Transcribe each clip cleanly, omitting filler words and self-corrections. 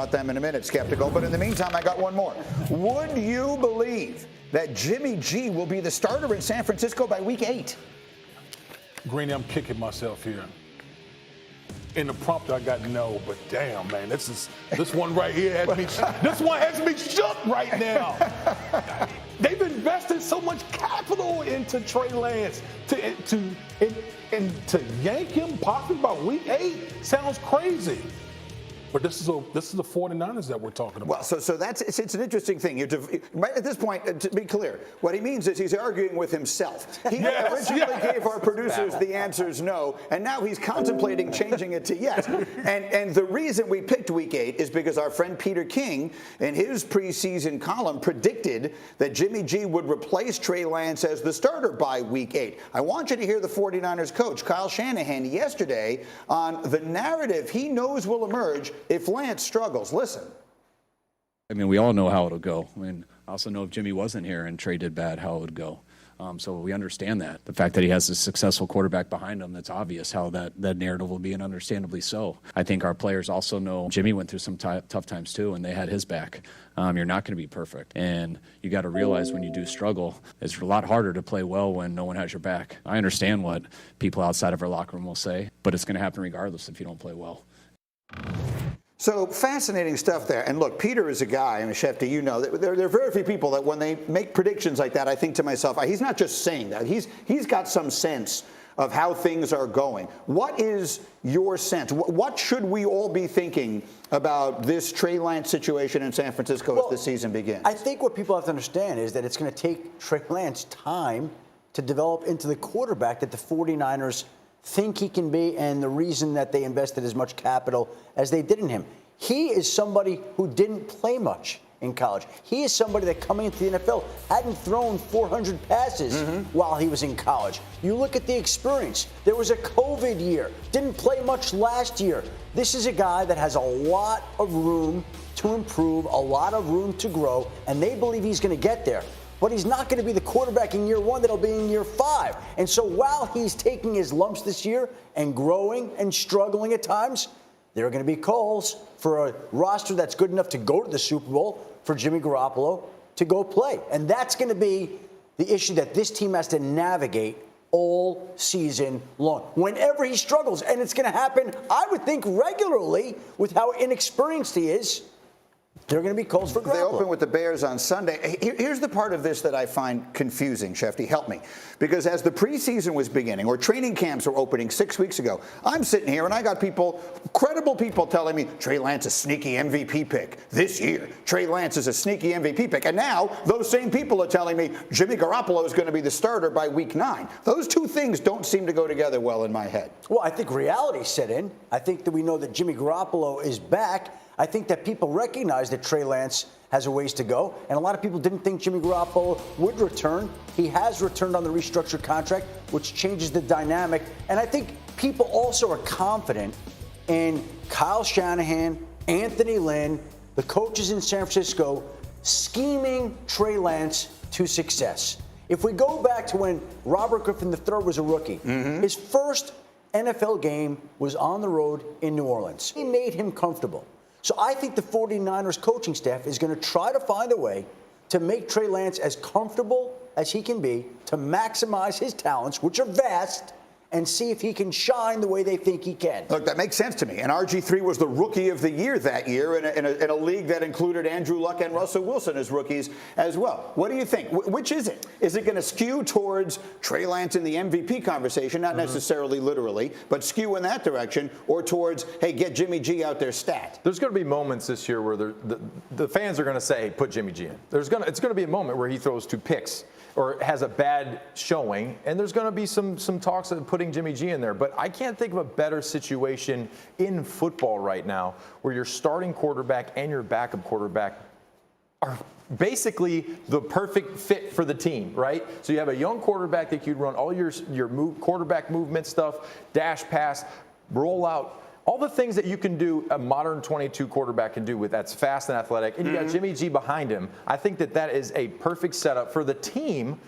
about them in a minute, Skeptical. But in the meantime, I got one more. Would you believe that Jimmy G will be the starter in San Francisco by week 8? Greeny, I'm kicking myself here. In the prompt, I got no, but damn, man, this one right here has me. This one has me shook right now. They've invested so much capital into Trey Lance to yank him possibly by week 8 sounds crazy. But this is the 49ers that we're talking about. Well, so it's an interesting thing. At this point, to be clear, what he means is he's arguing with himself. He originally gave our producers the answers no, and now he's contemplating changing it to yes. And the reason we picked week 8 is because our friend Peter King, in his preseason column, predicted that Jimmy G would replace Trey Lance as the starter by week 8. I want you to hear the 49ers coach, Kyle Shanahan, yesterday on the narrative he knows will emerge if Lance struggles. Listen. I mean, we all know how it'll go. I mean, I also know if Jimmy wasn't here and Trey did bad, how it would go. So we understand that. The fact that he has a successful quarterback behind him, that's obvious how that narrative will be, and understandably so. I think our players also know Jimmy went through some tough times too, and they had his back. You're not going to be perfect. And you got to realize when you do struggle, it's a lot harder to play well when no one has your back. I understand what people outside of our locker room will say, but it's going to happen regardless if you don't play well. So fascinating stuff there. And look, Peter is a guy, I mean, Schefter, you know, there are very few people that when they make predictions like that, I think to myself, he's not just saying that. He's got some sense of how things are going. What is your sense? What should we all be thinking about this Trey Lance situation in San Francisco as the season begins? I think what people have to understand is that it's going to take Trey Lance time to develop into the quarterback that the 49ers think he can be, and the reason that they invested as much capital as they did in him. He is somebody who didn't play much in college. He is somebody that coming into the NFL hadn't thrown 400 passes while he was in college. You look at the experience. There was a COVID year. Didn't play much last year. This is a guy that has a lot of room to improve, a lot of room to grow, and they believe he's going to get there. But he's not going to be the quarterback in year 1 that'll be in year 5. And so while he's taking his lumps this year and growing and struggling at times, there are going to be calls for a roster that's good enough to go to the Super Bowl for Jimmy Garoppolo to go play. And that's going to be the issue that this team has to navigate all season long. Whenever he struggles, and it's going to happen, I would think, regularly with how inexperienced he is, there are going to be calls for Garoppolo. They open with the Bears on Sunday. Here's the part of this that I find confusing, Schefter. Help me. Because as the preseason was beginning, or training camps were opening 6 weeks ago, I'm sitting here and I got people, credible people, telling me Trey Lance is a sneaky MVP pick this year. Trey Lance is a sneaky MVP pick. And now those same people are telling me Jimmy Garoppolo is going to be the starter by week 9. Those two things don't seem to go together well in my head. Well, I think reality set in. I think that we know that Jimmy Garoppolo is back. I think that people recognize that Trey Lance has a ways to go, and a lot of people didn't think Jimmy Garoppolo would return. He has returned on the restructured contract, which changes the dynamic. And I think people also are confident in Kyle Shanahan, Anthony Lynn, the coaches in San Francisco, scheming Trey Lance to success. If we go back to when Robert Griffin III was a rookie, his first NFL game was on the road in New Orleans. He made him comfortable. So I think the 49ers coaching staff is going to try to find a way to make Trey Lance as comfortable as he can be, to maximize his talents, which are vast, and see if he can shine the way they think he can. Look, that makes sense to me. And RG3 was the rookie of the year that year in a league that included Andrew Luck and Russell Wilson as rookies as well. What do you think? Which is it? Is it going to skew towards Trey Lance in the MVP conversation, not necessarily literally, but skew in that direction, or towards, hey, get Jimmy G out there stat? There's going to be moments this year where the fans are going to say, put Jimmy G in. It's going to be a moment where he throws 2 picks or has a bad showing, and there's going to be some talks of putting Jimmy G in there. But I can't think of a better situation in football right now where your starting quarterback and your backup quarterback are basically the perfect fit for the team, right? So you have a young quarterback that you'd run all your quarterback movement stuff, dash pass, roll out, all the things that you can do a modern 22 quarterback can do with that's fast and athletic, and you got Jimmy G behind him. I think that is a perfect setup for the team.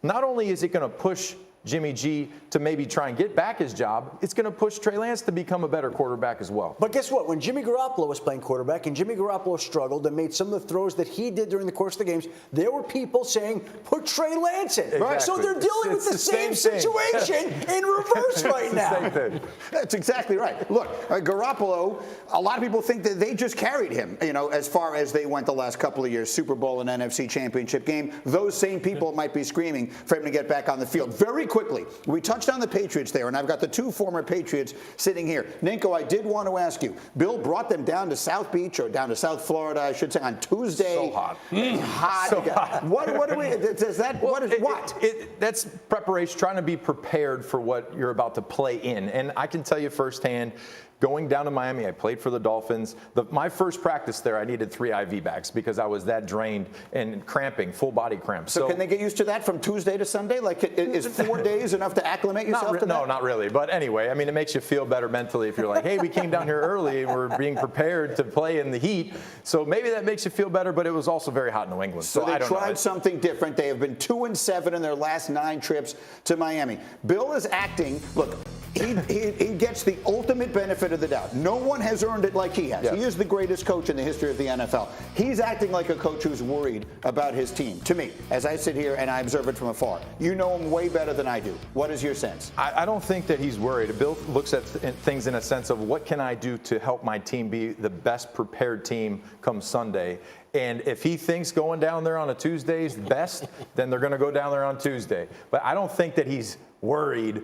Not only is it going to push Jimmy G to maybe try and get back his job, it's going to push Trey Lance to become a better quarterback as well. But guess what? When Jimmy Garoppolo was playing quarterback and Jimmy Garoppolo struggled and made some of the throws that he did during the course of the games, there were people saying, put Trey Lance in. Exactly. So they're dealing with the same situation in reverse right now. Same thing. That's exactly right. Look, Garoppolo, a lot of people think that they just carried him, as far as they went the last couple of years, Super Bowl and NFC Championship game. Those same people might be screaming for him to get back on the field. Very quickly, we touched on the Patriots there, and I've got the two former Patriots sitting here. Ninko, I did want to ask you, Bill brought them down to South Beach, or down to South Florida, I should say, on Tuesday. So hot. Hot. So hot. What do we, does that, Well, what is what? That's preparation, trying to be prepared for what you're about to play in. And I can tell you firsthand, going down to Miami, I played for the Dolphins. My first practice there, I needed 3 IV bags because I was that drained and cramping, full body cramp. So can they get used to that from Tuesday to Sunday? Like, is 4 days enough to acclimate yourself to that? No, not really. But anyway, I mean, it makes you feel better mentally if you're like, hey, we came down here early and we're being prepared to play in the heat. So maybe that makes you feel better, but it was also very hot in New England. So they tried something different. They have been 2-7 in their last 9 trips to Miami. Bill is acting, look, he gets the ultimate benefit of the doubt. No one has earned it like he has. Yes. He is the greatest coach in the history of the NFL. He's acting like a coach who's worried about his team. To me, as I sit here and I observe it from afar, you know him way better than I do. What is your sense? I don't think that he's worried. Bill looks at things in a sense of what can I do to help my team be the best prepared team come Sunday. And if he thinks going down there on a Tuesday is best, then they're going to go down there on Tuesday. But I don't think that he's worried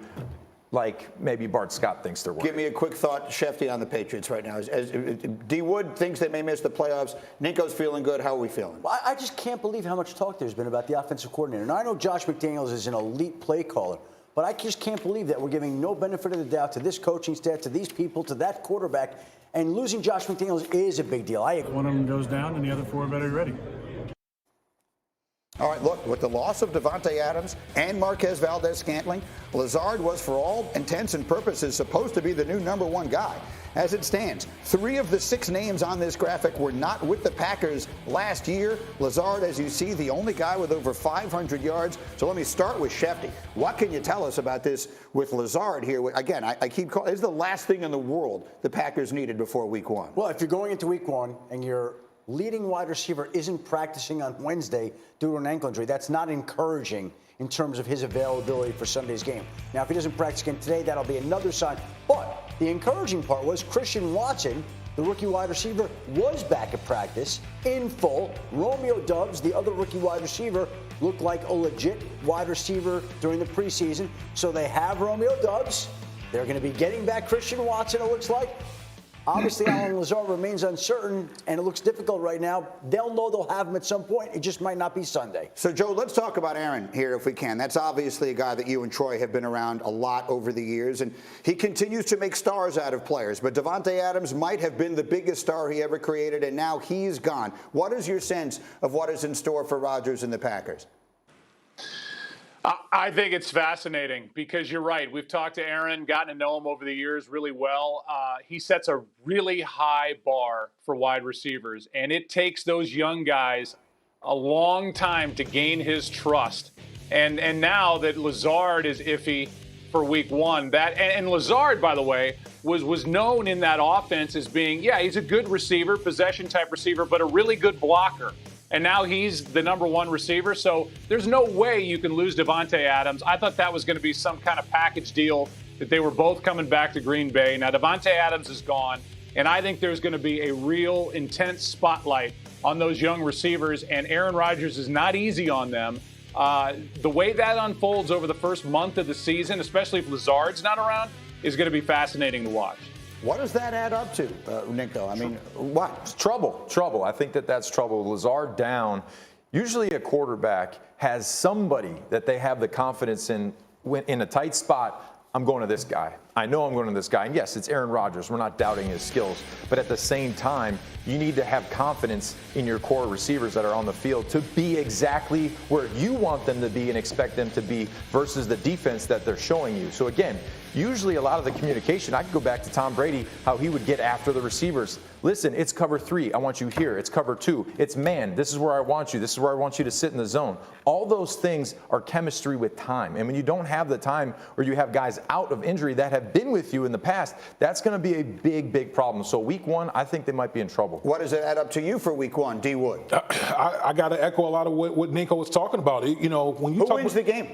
like maybe Bart Scott thinks they're worried. Give me a quick thought, Schefter, on the Patriots right now. As D. Wood thinks they may miss the playoffs. Ninko's feeling good. How are we feeling? Well, I just can't believe how much talk there's been about the offensive coordinator. And I know Josh McDaniels is an elite play caller, but I just can't believe that we're giving no benefit of the doubt to this coaching staff, to these people, to that quarterback. And losing Josh McDaniels is a big deal. I agree. One of them goes down, and the other 4 better be ready. All right, look, with the loss of Davante Adams and Marquez Valdez-Scantling, Lazard was, for all intents and purposes, supposed to be the new #1 guy. As it stands, 3 of the 6 names on this graphic were not with the Packers last year. Lazard, as you see, the only guy with over 500 yards. So let me start with Schefter. What can you tell us about this with Lazard here? Again, I keep calling, this is the last thing in the world the Packers needed before Week 1. Well, if you're going into Week 1 and your leading wide receiver isn't practicing on Wednesday due to an ankle injury, that's not encouraging in terms of his availability for Sunday's game. Now, if he doesn't practice again today, that'll be another sign. But the encouraging part was Christian Watson, the rookie wide receiver, was back at practice in full. Romeo Doubs, the other rookie wide receiver, looked like a legit wide receiver during the preseason. So they have Romeo Doubs. They're going to be getting back Christian Watson, it looks like. Obviously, Allen Lazard remains uncertain, and it looks difficult right now. They'll know they'll have him at some point. It just might not be Sunday. So, Joe, let's talk about Aaron here if we can. That's obviously a guy that you and Troy have been around a lot over the years, and he continues to make stars out of players. But Davante Adams might have been the biggest star he ever created, and now he's gone. What is your sense of what is in store for Rodgers and the Packers? I think it's fascinating because you're right. We've talked to Aaron, gotten to know him over the years really well. He sets a really high bar for wide receivers, and it takes those young guys a long time to gain his trust. And now that Lazard is iffy for Week 1, and Lazard, by the way, was known in that offense as being, he's a good receiver, possession type receiver, but a really good blocker. And now he's the #1 receiver, so there's no way you can lose Davante Adams. I thought that was going to be some kind of package deal, that they were both coming back to Green Bay. Now Davante Adams is gone, and I think there's going to be a real intense spotlight on those young receivers, and Aaron Rodgers is not easy on them. The way that unfolds over the first month of the season, especially if Lazard's not around, is going to be fascinating to watch. What does that add up to, Ninko? I mean, what? It's trouble. I think that's trouble. Lazard down. Usually a quarterback has somebody that they have the confidence in a tight spot. I'm going to this guy. I know I'm going to this guy. And yes, it's Aaron Rodgers. We're not doubting his skills. But at the same time, you need to have confidence in your core receivers that are on the field to be exactly where you want them to be and expect them to be versus the defense that they're showing you. So again, usually a lot of the communication, I could go back to Tom Brady, how he would get after the receivers. Listen, it's cover 3. I want you here. It's cover 2. It's man. This is where I want you. This is where I want you to sit in the zone. All those things are chemistry with time. And when you don't have the time, or you have guys out of injury that have been with you in the past, that's going to be a big, big problem. So week 1, I think they might be in trouble. What does it add up to you for week 1, D. Wood? I got to echo a lot of what Nico was talking about. You know, when you Who talk wins about, the game?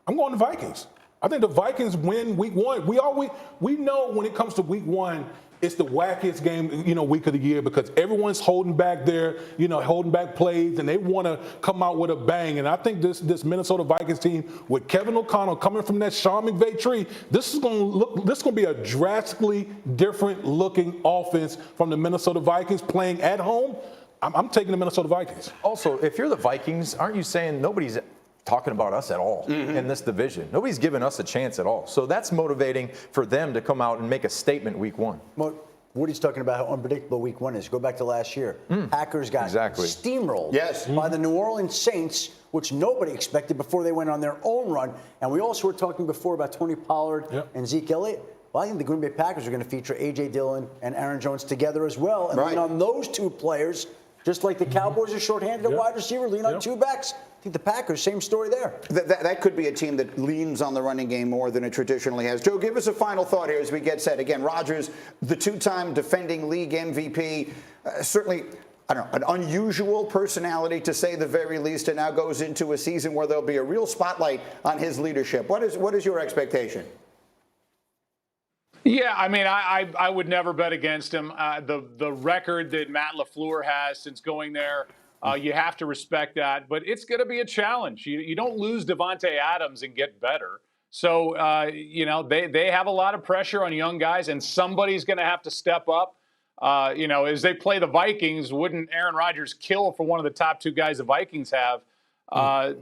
I'm going to Vikings. I think the Vikings win week 1. We know when it comes to week 1, it's the wackiest game, week of the year, because everyone's holding back holding back plays, and they want to come out with a bang. And I think this Minnesota Vikings team, with Kevin O'Connell coming from that Sean McVay tree, this is going to be a drastically different looking offense from the Minnesota Vikings playing at home. I'm taking the Minnesota Vikings. Also, if you're the Vikings, aren't you saying nobody's talking about us at all in this division? Nobody's giving us a chance at all. So that's motivating for them to come out and make a statement week 1. Well, Woody's talking about how unpredictable week 1 is. Go back to last year. Packers got steamrolled by the New Orleans Saints, which nobody expected before they went on their own run. And we also were talking before about Tony Pollard and Zeke Elliott. Well, I think the Green Bay Packers are going to feature A.J. Dillon and Aaron Jones together as well. And lean on those two players, just like the Cowboys are shorthanded at wide receiver, lean on 2 backs. I think the Packers, same story there. That could be a team that leans on the running game more than it traditionally has. Joe, give us a final thought here as we get set. Again, Rodgers, the 2-time defending league MVP, certainly, I don't know, an unusual personality to say the very least, and now goes into a season where there'll be a real spotlight on his leadership. What is your expectation? Yeah, I mean, I would never bet against him. The record that Matt LaFleur has since going there, you have to respect that. But it's going to be a challenge. You don't lose Devontae Adams and get better. So, they have a lot of pressure on young guys, and somebody's going to have to step up. As they play the Vikings, wouldn't Aaron Rodgers kill for one of the top 2 guys the Vikings have?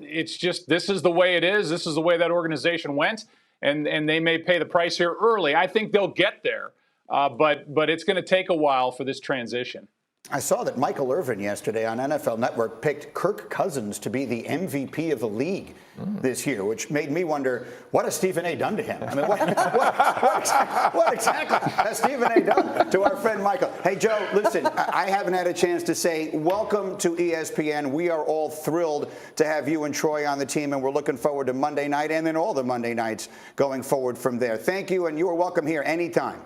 It's just, this is the way it is. This is the way that organization went. And they may pay the price here early. I think they'll get there, but it's going to take a while for this transition. I saw that Michael Irvin yesterday on NFL Network picked Kirk Cousins to be the MVP of the league this year, which made me wonder, what has Stephen A. done to him? I mean, what exactly has Stephen A. done to our friend Michael? Hey, Joe, listen, I haven't had a chance to say welcome to ESPN. We are all thrilled to have you and Troy on the team, and we're looking forward to Monday night and then all the Monday nights going forward from there. Thank you, and you are welcome here anytime.